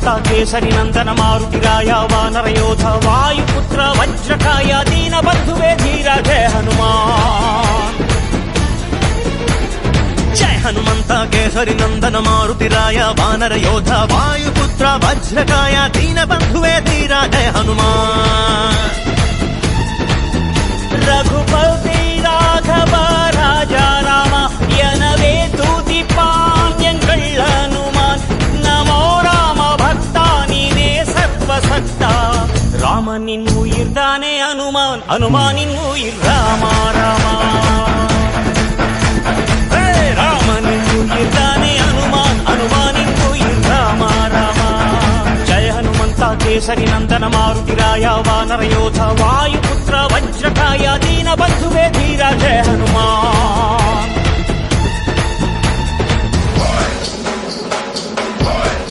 హనుమంత కేసరి నందన మారుతిరాయ వానరయోధ వాయుపుత్ర వజ్రకాయ దీన బంధువే ధీర జయ హనుమాన్. జయ హనుమంత కేసరి నందన మారుతిరాయ వానరయోధ వాయుపుత్ర వజ్రకాయ దీన బంధువే ధీర జయ హనుమాన్. రఘుపతి రాఘవ రాజా రామ ఎనవే తూతి పాణ్యంగళ్ హనుమాన్. நமோ ராம பக்தா நீனே சர்வசக்தா. ராமனின் உயிர் தானே அனுமான், அனுமானின் உயிர் ராமா ராமா. ராமனின் உயிர் தானே அனுமான், அனுமானின் உயிர் ராமா ராமா. ஜய ஹனுமந்த கேசரி నందన మారుతిరాయ వానరయోధ వాయుపుత్ర వజ్రకాయ దీన బంధువే ధీర జయ హనుమాన్.